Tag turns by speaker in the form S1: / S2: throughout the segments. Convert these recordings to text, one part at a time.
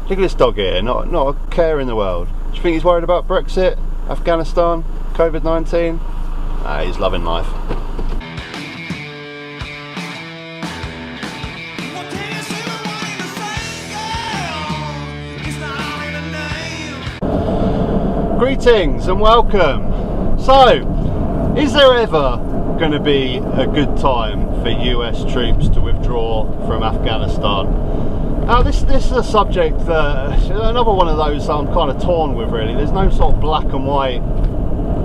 S1: Look at this dog here, not a care in the world. Do you think he's worried about Brexit, Afghanistan, COVID-19? Nah, he's loving life. Greetings and welcome. So, is there ever going to be a good time for US troops to withdraw from Afghanistan? Now this is a subject that, another one of those that I'm kind of torn with really. There's no sort of black and white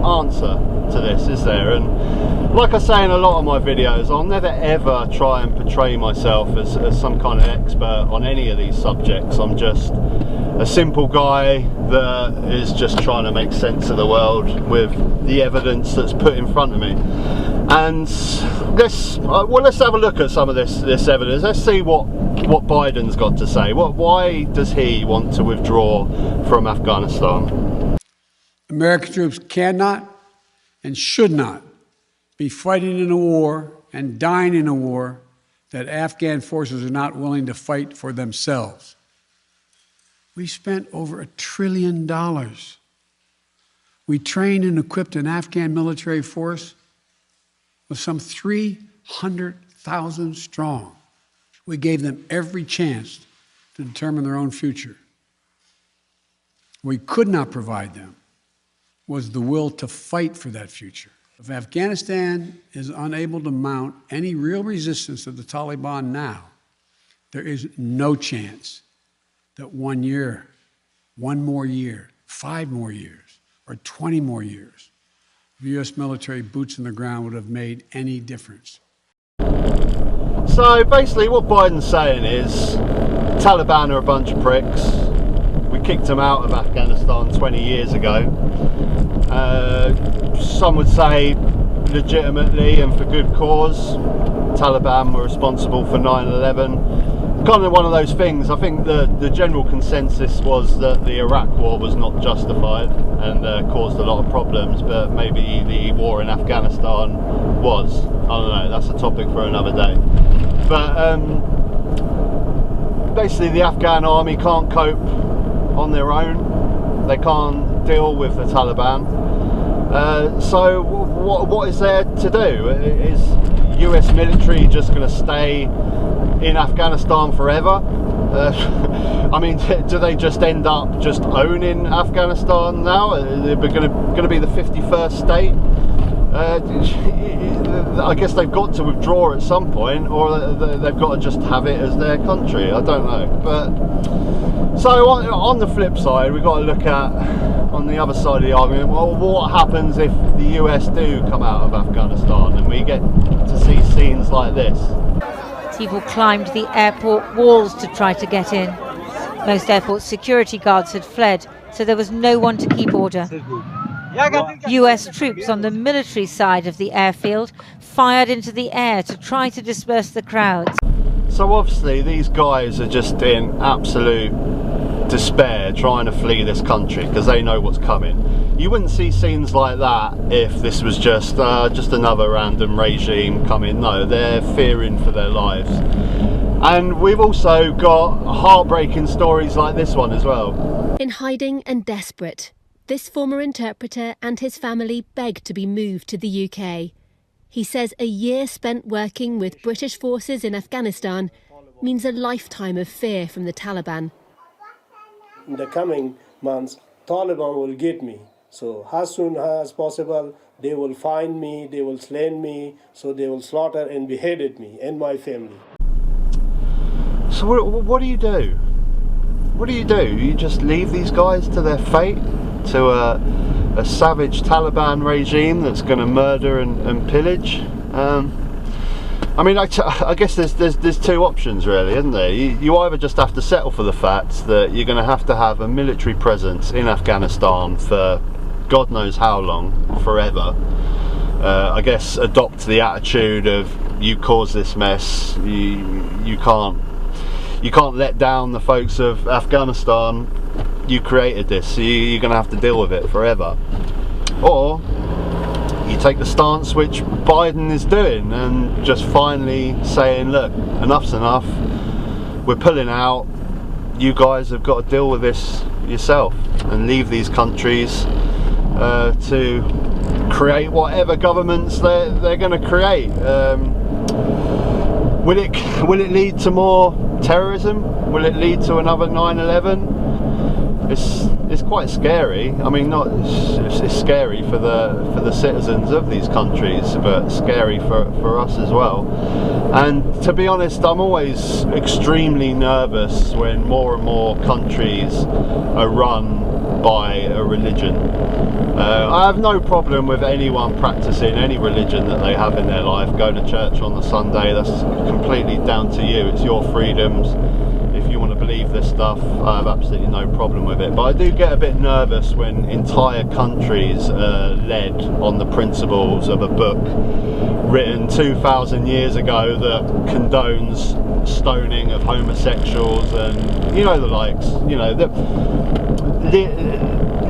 S1: answer to this, is there? And like I say in a lot of my videos, I'll never ever try and portray myself as some kind of expert on any of these subjects. I'm just a simple guy that is just trying to make sense of the world with the evidence that's put in front of me. And let's have a look at some of this evidence. Let's see what Biden's got to say. Why does he want to withdraw from Afghanistan?
S2: American troops cannot and should not be fighting in a war and dying in a war that Afghan forces are not willing to fight for themselves. We spent over $1 trillion. We trained and equipped an Afghan military force with some 300,000 strong. We gave them every chance to determine their own future. What we could not provide them was the will to fight for that future. If Afghanistan is unable to mount any real resistance to the Taliban now, there is no chance that 1 year, 1 more year, 5 more years, or 20 more years of U.S. military boots on the ground would have made any difference.
S1: So basically what Biden's saying is Taliban are a bunch of pricks. We kicked them out of Afghanistan 20 years ago. Some would say legitimately and for good cause. Taliban were responsible for 9/11. Kind of one of those things. I think the general consensus was that the Iraq war was not justified and caused a lot of problems, but maybe the war in Afghanistan was. I don't know, that's a topic for another day. But basically the Afghan army can't cope on their own. They can't deal with the Taliban. So what is there to do? Is US military just going to stay in Afghanistan forever? I mean, do they just end up just owning Afghanistan now? They're going to be the 51st state? I guess they've got to withdraw at some point, or they've got to just have it as their country. I don't know. But so on the flip side, we've got to look at, on the other side of the argument, well, what happens if the US do come out of Afghanistan and we get to see scenes like this?
S3: People climbed the airport walls to try to get in. Most airport security guards had fled, so there was no one to keep order. US troops on the military side of the airfield fired into the air to try to disperse the crowds.
S1: So obviously these guys are just in absolute despair trying to flee this country because they know what's coming. You wouldn't see scenes like that if this was just another random regime coming. No, they're fearing for their lives. And we've also got heartbreaking stories like this one as well.
S4: In hiding and desperate, this former interpreter and his family begged to be moved to the UK. He says a year spent working with British forces in Afghanistan means a lifetime of fear from the Taliban.
S5: In the coming months, Taliban will get me. So as soon as possible, they will find me, they will slay me, so they will slaughter and beheaded me and my family.
S1: So what do you do? What do? You just leave these guys to their fate? To a savage Taliban regime that's going to murder and pillage? I mean, I guess there's two options really, isn't there? You either just have to settle for the fact that you're going to have a military presence in Afghanistan for God knows how long, forever. I guess adopt the attitude of you caused this mess, you can't let down the folks of Afghanistan, you created this, so you're going to have to deal with it forever. Or you take the stance which Biden is doing and just finally saying, look, enough's enough, we're pulling out, you guys have got to deal with this yourself and leave these countries to create whatever governments they're going to create. Will it lead to more terrorism? Will it lead to another 9/11? It's quite scary. I mean, it's scary for the citizens of these countries, but scary for us as well. And to be honest, I'm always extremely nervous when more and more countries are run by a religion. I have no problem with anyone practicing any religion that they have in their life. Go to church on the Sunday, that's completely down to you. It's your freedoms. If you want to believe this stuff, I have absolutely no problem with it. But I do get a bit nervous when entire countries are led on the principles of a book written 2,000 years ago that condones stoning of homosexuals and the likes.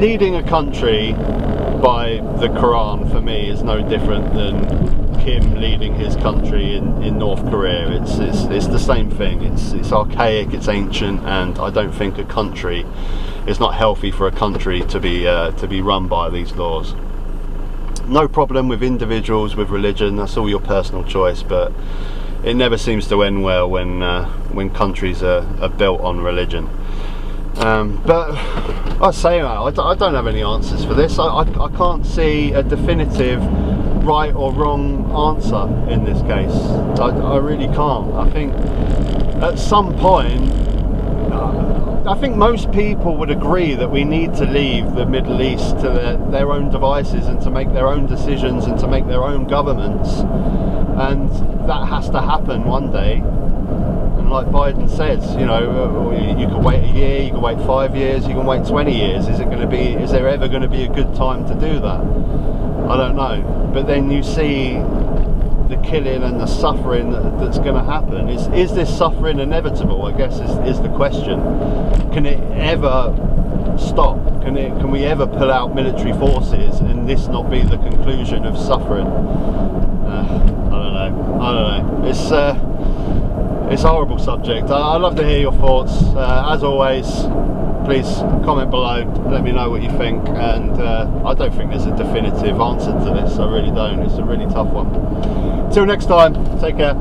S1: Leading a country by the Quran for me is no different than Kim leading his country in North Korea. It's the same thing. It's archaic, it's ancient, and I don't think it's not healthy for a country to be run by these laws. No problem with individuals with religion, that's all your personal choice, but it never seems to end well when countries are built on religion. But I say I don't have any answers for this. I can't see a definitive right or wrong answer in this case. I really can't. I think at some point, I think most people would agree that we need to leave the Middle East to their own devices and to make their own decisions and to make their own governments, and that has to happen one day. And like Biden says, you can wait a year, you can wait 5 years, you can wait 20 years. Is there ever going to be a good time to do that? I don't know. But then you see the killing and the suffering that's going to happen. Is this suffering inevitable? I guess is the question. Can it ever stop? Can we ever pull out military forces and this not be the conclusion of suffering? I don't know. It's a horrible subject. I'd love to hear your thoughts. As always, please comment below, let me know what you think, and I don't think there's a definitive answer to this, I really don't. It's a really tough one. Till next time, take care.